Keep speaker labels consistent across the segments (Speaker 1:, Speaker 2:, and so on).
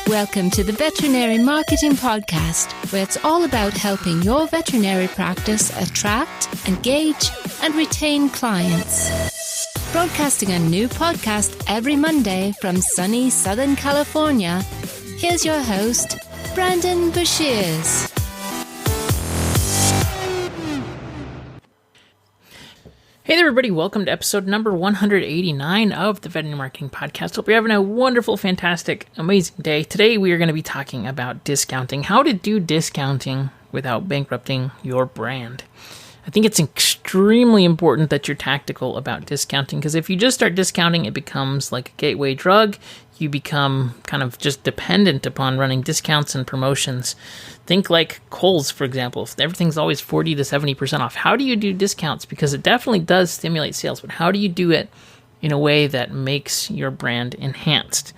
Speaker 1: Welcome to the Veterinary Marketing Podcast, where it's all about helping your veterinary practice attract, engage, and retain clients. Broadcasting a new podcast every Monday from sunny Southern California, here's your host, Brandon Bashirs.
Speaker 2: Hey there, everybody. Welcome to episode number 189 of the Veterinary Marketing Podcast. Hope you're having a wonderful, fantastic, amazing day. Today, we are going to be talking about discounting, how to do discounting without bankrupting your brand. I think it's extremely important that you're tactical about discounting, because if you just start discounting, it becomes like a gateway drug. You become kind of just dependent upon running discounts and promotions. Think like Kohl's, for example. If everything's always 40 to 70% off, how do you do discounts? Because it definitely does stimulate sales, but how do you do it in a way that makes your brand enhanced?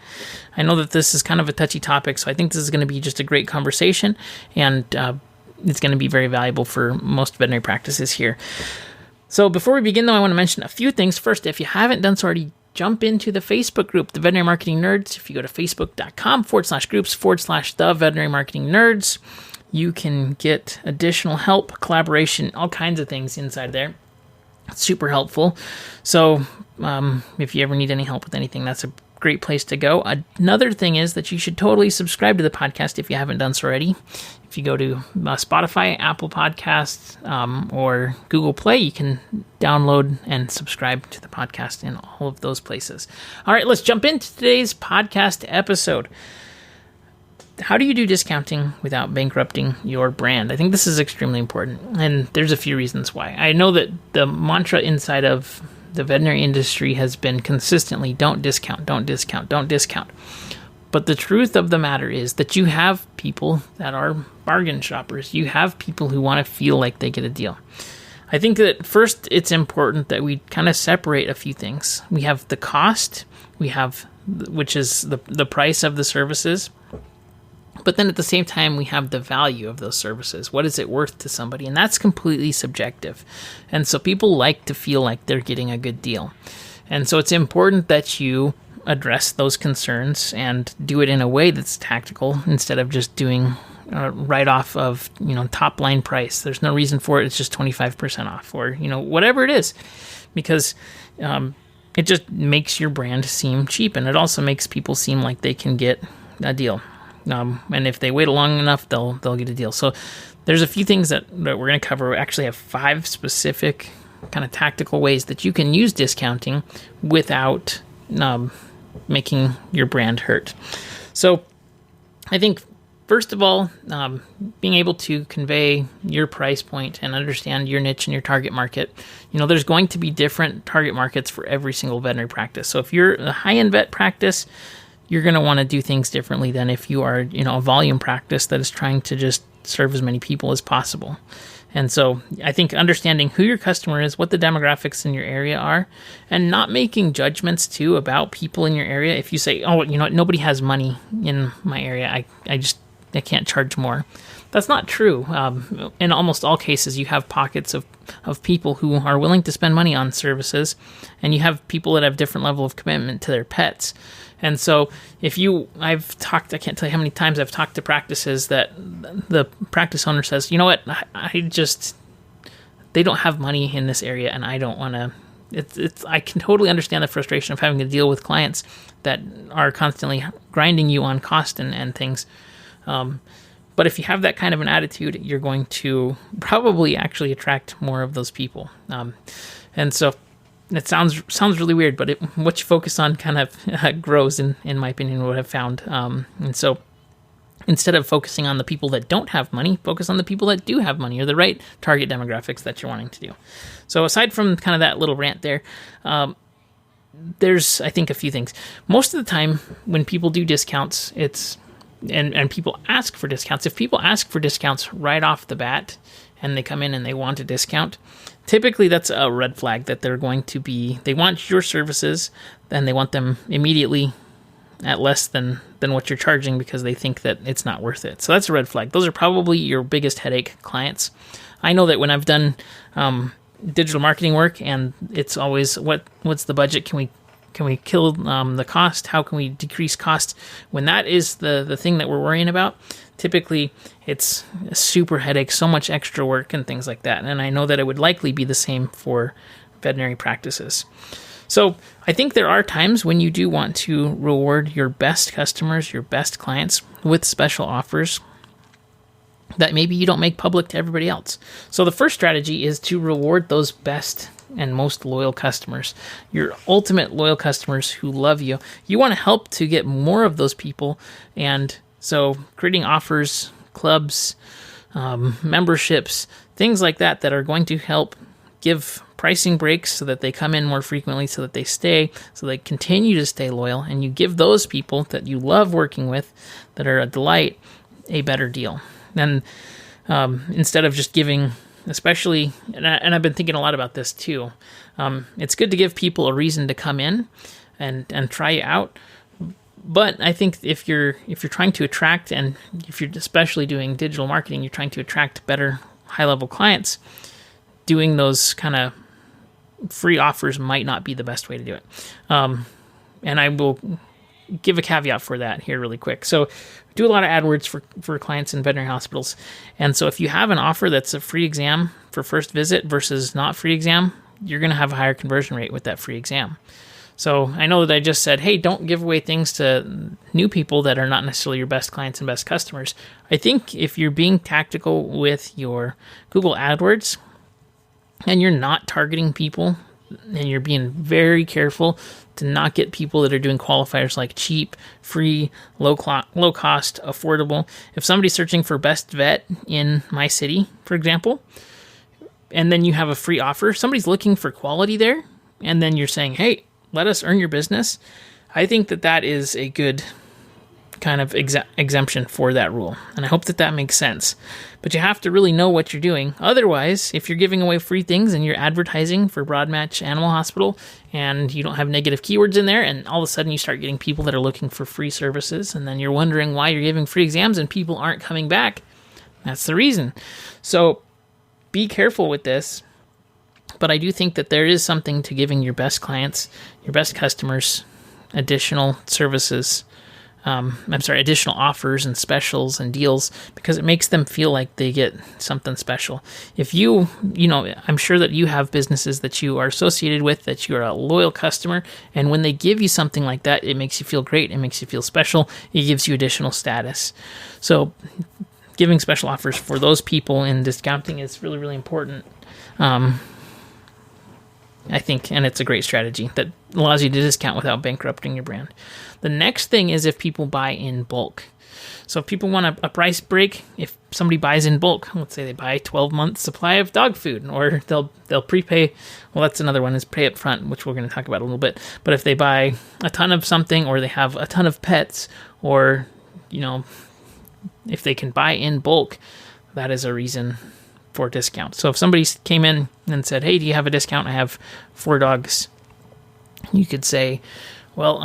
Speaker 2: I know that this is kind of a touchy topic, so I think this is going to be just a great conversation, and it's going to be very valuable for most veterinary practices here. So before we begin, though, I want to mention a few things. First, if you haven't done so already, jump into the Facebook group, The Veterinary Marketing Nerds. If you go to facebook.com/groups/The Veterinary Marketing Nerds, you can get additional help, collaboration, all kinds of things inside there. It's super helpful. So if you ever need any help with anything, that's a great place to go. Another thing is that you should totally subscribe to the podcast if you haven't done so already. If you go to Spotify, Apple Podcasts, or Google Play, you can download and subscribe to the podcast in all of those places. All right, let's jump into today's podcast episode. How do you do discounting without bankrupting your brand? I think this is extremely important, and there's a few reasons why. I know that the mantra inside of the veterinary industry has been consistently, don't discount, don't discount, don't discount. But the truth of the matter is that you have people that are bargain shoppers. You have people who want to feel like they get a deal. I think that first it's important that we kind of separate a few things. We have the cost, which is the price of the services. But then at the same time, we have the value of those services. What is it worth to somebody? And that's completely subjective. And so people like to feel like they're getting a good deal. And so it's important that you address those concerns and do it in a way that's tactical instead of just doing right off of, top line price. There's no reason for it. It's just 25% off or, whatever it is, because it just makes your brand seem cheap. And it also makes people seem like they can get a deal. And if they wait long enough, they'll get a deal. So there's a few things that we're going to cover. We actually have 5 specific kind of tactical ways that you can use discounting without making your brand hurt. So I think, first of all, being able to convey your price point and understand your niche and your target market. There's going to be different target markets for every single veterinary practice. So if you're a high-end vet practice, you're going to want to do things differently than if you are, a volume practice that is trying to just serve as many people as possible. And so I think understanding who your customer is, what the demographics in your area are, and not making judgments too about people in your area. If you say, nobody has money in my area, I can't charge more. That's not true. In almost all cases, you have pockets of people who are willing to spend money on services, and you have people that have different level of commitment to their pets. And so I can't tell you how many times I've talked to practices that the practice owner says, you know what, they don't have money in this area, and I don't want to. I can totally understand the frustration of having to deal with clients that are constantly grinding you on cost and things. But if you have that kind of an attitude, you're going to probably actually attract more of those people. And so it sounds really weird, but what you focus on kind of grows, in my opinion, what I've found. And so instead of focusing on the people that don't have money, focus on the people that do have money, or the right target demographics that you're wanting to do. So aside from kind of that little rant there, there's, I think, a few things. Most of the time when people do discounts, and people ask for discounts. If people ask for discounts right off the bat and they come in and they want a discount, typically that's a red flag that they want your services, and they want them immediately at less than what you're charging because they think that it's not worth it. So that's a red flag. Those are probably your biggest headache clients. I know that when I've done digital marketing work, and it's always what's the budget? Can we can we kill the cost? How can we decrease costs? When that is the thing that we're worrying about, typically it's a super headache, so much extra work and things like that. And I know that it would likely be the same for veterinary practices. So I think there are times when you do want to reward your best customers, your best clients with special offers that maybe you don't make public to everybody else. So the first strategy is to reward those best and most loyal customers, your ultimate loyal customers who love you. You want to help to get more of those people. And so creating offers, clubs, memberships, things like that that are going to help give pricing breaks so that they come in more frequently, so that they stay, so they continue to stay loyal. And you give those people that you love working with, that are a delight, a better deal. And instead of just giving, especially, and I've been thinking a lot about this too, it's good to give people a reason to come in and try you out. But I think if you're trying to attract, and if you're especially doing digital marketing, you're trying to attract better high-level clients, doing those kind of free offers might not be the best way to do it. And I will give a caveat for that here really quick. So do a lot of AdWords for clients in veterinary hospitals. And so if you have an offer that's a free exam for first visit versus not free exam, you're going to have a higher conversion rate with that free exam. So I know that I just said, hey, don't give away things to new people that are not necessarily your best clients and best customers. I think if you're being tactical with your Google AdWords and you're not targeting people and you're being very careful to not get people that are doing qualifiers like cheap, free, low cost, affordable. If somebody's searching for best vet in my city, for example, and then you have a free offer, somebody's looking for quality there, and then you're saying, hey, let us earn your business, I think that is a good kind of exemption for that rule. And I hope that makes sense. But you have to really know what you're doing. Otherwise, if you're giving away free things and you're advertising for Broadmatch Animal Hospital and you don't have negative keywords in there, and all of a sudden you start getting people that are looking for free services, and then you're wondering why you're giving free exams and people aren't coming back, that's the reason. So be careful with this. But I do think that there is something to giving your best clients, your best customers, additional services, additional offers and specials and deals, because it makes them feel like they get something special. If I'm sure that you have businesses that you are associated with, that you are a loyal customer, and when they give you something like that, it makes you feel great, it makes you feel special, it gives you additional status. So giving special offers for those people in discounting is really, really important. I think, and it's a great strategy that allows you to discount without bankrupting your brand. The next thing is if people buy in bulk. So if people want a price break, if somebody buys in bulk, let's say they buy 12 months supply of dog food, or they'll prepay. Well, that's another one, is pay up front, which we're going to talk about a little bit. But if they buy a ton of something, or they have a ton of pets, or if they can buy in bulk, that is a reason for discount. So if somebody came in and said, hey, do you have a discount? I have 4 dogs. You could say, well,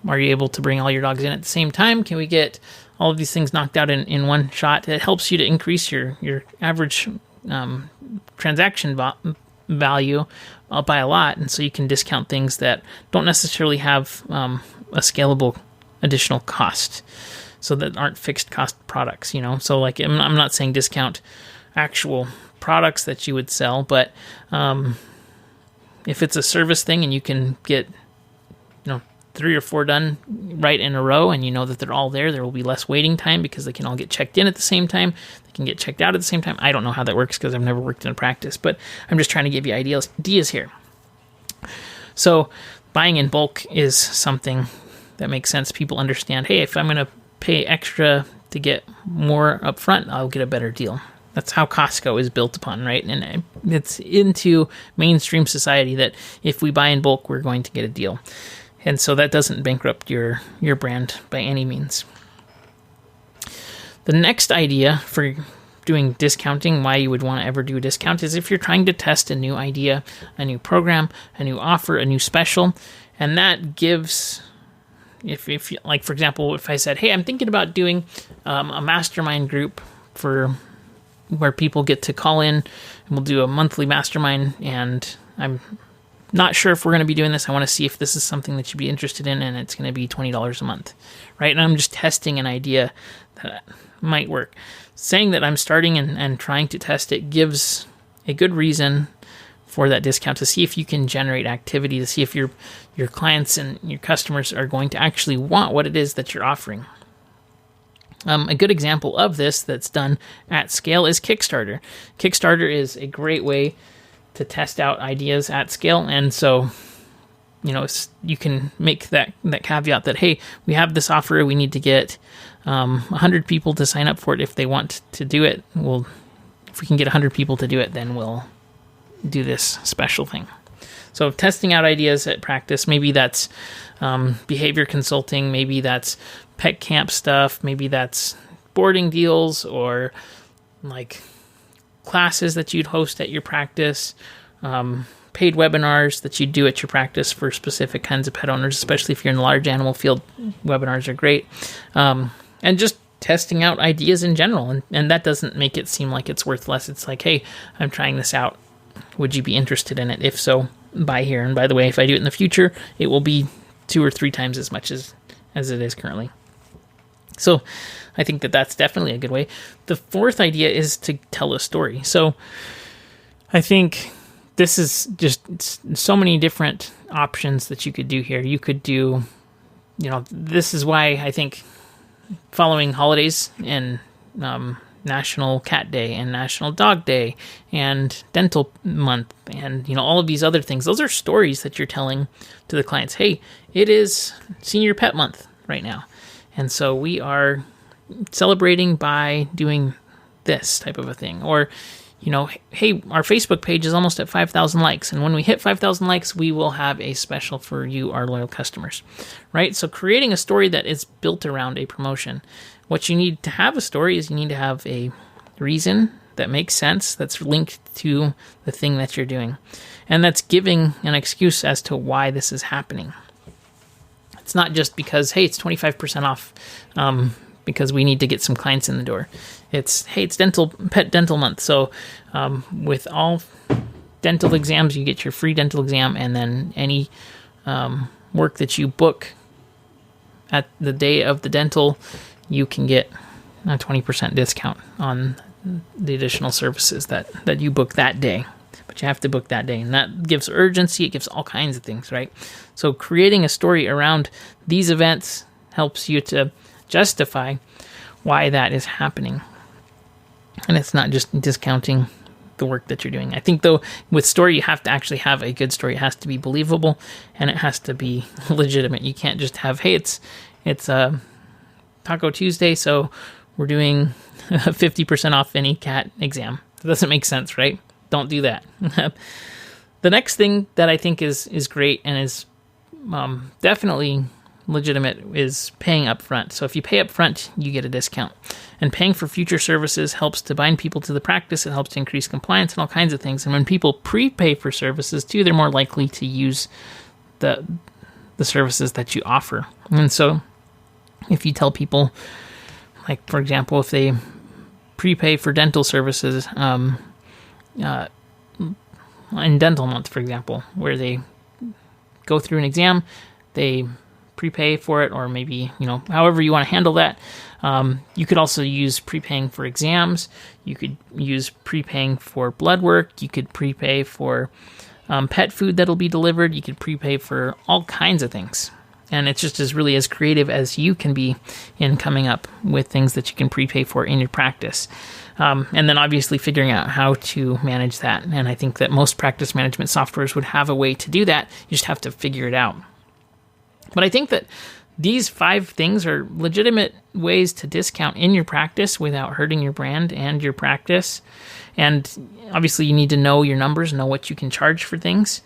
Speaker 2: are you able to bring all your dogs in at the same time? Can we get all of these things knocked out in one shot? It helps you to increase your average transaction value by a lot. And so you can discount things that don't necessarily have a scalable additional cost, so that aren't fixed cost products, So like, I'm not saying discount actual products that you would sell, but if it's a service thing and you can get 3 or 4 done right in a row, and that they're all there will be less waiting time because they can all get checked in at the same time, they can get checked out at the same time. I don't know how that works because I've never worked in a practice, but I'm just trying to give you ideas here. So buying in bulk is something that makes sense. People understand, hey, if I'm going to pay extra to get more up front, I'll get a better deal. That's how Costco is built upon, right? And it's into mainstream society that if we buy in bulk, we're going to get a deal. And so that doesn't bankrupt your brand by any means. The next idea for doing discounting, why you would want to ever do a discount, is if you're trying to test a new idea, a new program, a new offer, a new special, and that gives... If you, like, for example, if I said, hey, I'm thinking about doing a mastermind group for where people get to call in, and we'll do a monthly mastermind, and I'm not sure if we're going to be doing this. I want to see if this is something that you'd be interested in, and it's going to be $20 a month, right? And I'm just testing an idea that might work. Saying that I'm starting and trying to test it gives a good reason for that discount, to see if you can generate activity, to see if your clients and your customers are going to actually want what it is that you're offering. A good example of this that's done at scale is Kickstarter. Kickstarter is a great way to test out ideas at scale, and so you can make that caveat that, hey, we have this offer, we need to get 100 people to sign up for it if they want to do it. Well, if we can get 100 people to do it, then we'll do this special thing. So testing out ideas at practice, maybe that's behavior consulting, maybe that's pet camp stuff, maybe that's boarding deals, or like classes that you'd host at your practice, paid webinars that you do at your practice for specific kinds of pet owners, especially if you're in the large animal field. Webinars are great. And just testing out ideas in general. And that doesn't make it seem like it's worth less. It's like, hey, I'm trying this out. Would you be interested in it? If so, buy here. And by the way, if I do it in the future, it will be 2 or 3 times as much as it is currently. So I think that that's definitely a good way. The fourth idea is to tell a story. So I think this is just so many different options that you could do here. You could do, this is why I think following holidays and National Cat Day and National Dog Day and Dental Month and all of these other things, those are stories that you're telling to the clients. Hey, it is Senior Pet Month right now, and so we are celebrating by doing this type of a thing. Or hey, our Facebook page is almost at 5,000 likes, and when we hit 5,000 likes, we will have a special for you, our loyal customers, right? So creating a story that is built around a promotion. What you need to have a story is you need to have a reason that makes sense, that's linked to the thing that you're doing, and that's giving an excuse as to why this is happening. It's not just because, hey, it's 25% off because we need to get some clients in the door. It's, hey, it's pet dental month. So with all dental exams, you get your free dental exam, and then any work that you book at the day of the dental, you can get a 20% discount on the additional services that you book that day. But you have to book that day, and that gives urgency. It gives all kinds of things, right? So creating a story around these events helps you to justify why that is happening. And it's not just discounting the work that you're doing. I think, though, with story, you have to actually have a good story. It has to be believable, and it has to be legitimate. You can't just have, hey, it's Taco Tuesday, so we're doing 50% off any cat exam. It doesn't make sense, right? Don't do that. The next thing that I think is great and is definitely legitimate is paying up front. So if you pay up front, you get a discount. And paying for future services helps to bind people to the practice. It helps to increase compliance and all kinds of things. And when people prepay for services too, they're more likely to use the services that you offer. And so if you tell people, like, for example, if they prepay for dental services in Dental Month, for example, where they go through an exam, they prepay for it, or maybe, however you want to handle that. You could also use prepaying for exams. You could use prepaying for blood work. You could prepay for pet food that'll be delivered. You could prepay for all kinds of things. And it's just as creative as you can be in coming up with things that you can prepay for in your practice. And then obviously figuring out how to manage that. And I think that most practice management softwares would have a way to do that. You just have to figure it out. But I think that these 5 things are legitimate ways to discount in your practice without hurting your brand and your practice. And obviously you need to know your numbers, know what you can charge for things.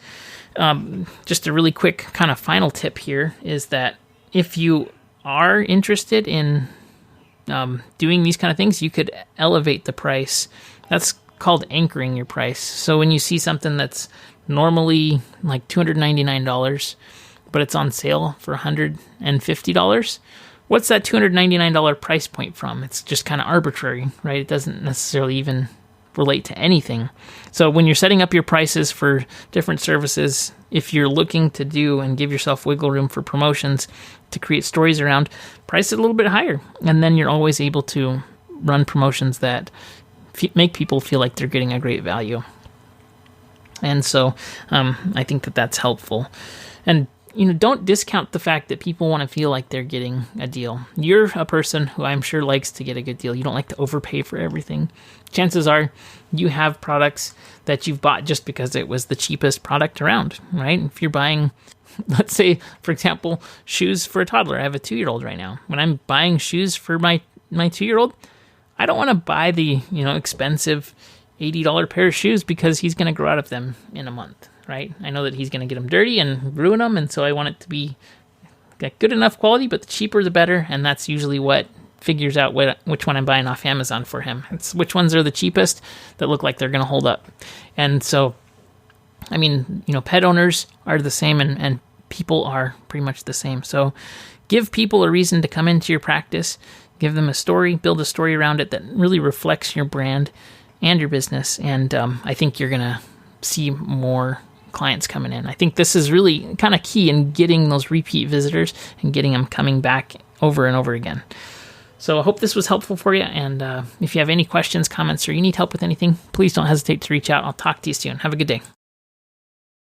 Speaker 2: Just a really quick kind of final tip here is that if you are interested in doing these kind of things, you could elevate the price. That's called anchoring your price. So when you see something that's normally like $299, but it's on sale for $150, what's that $299 price point from? It's just kind of arbitrary, right? It doesn't necessarily even relate to anything. So when you're setting up your prices for different services, if you're looking to do and give yourself wiggle room for promotions to create stories around, price it a little bit higher. And then you're always able to run promotions that make people feel like they're getting a great value. And so I think that that's helpful. And don't discount the fact that people want to feel like they're getting a deal. You're a person who I'm sure likes to get a good deal. You don't like to overpay for everything. Chances are you have products that you've bought just because it was the cheapest product around, right? If you're buying, let's say, for example, shoes for a toddler. I have a 2-year-old right now. When I'm buying shoes for my 2-year-old, I don't want to buy the, expensive $80 pair of shoes because he's going to grow out of them in a month. Right? I know that he's going to get them dirty and ruin them, and so I want it to be good enough quality, but the cheaper the better, and that's usually what figures out which one I'm buying off Amazon for him. It's which ones are the cheapest that look like they're going to hold up. And so, pet owners are the same, and people are pretty much the same. So give people a reason to come into your practice, give them a story, build a story around it that really reflects your brand and your business, and I think you're going to see more clients coming in. I think this is really kind of key in getting those repeat visitors and getting them coming back over and over again. So I hope this was helpful for you. And if you have any questions, comments, or you need help with anything, please don't hesitate to reach out. I'll talk to you soon. Have a good day.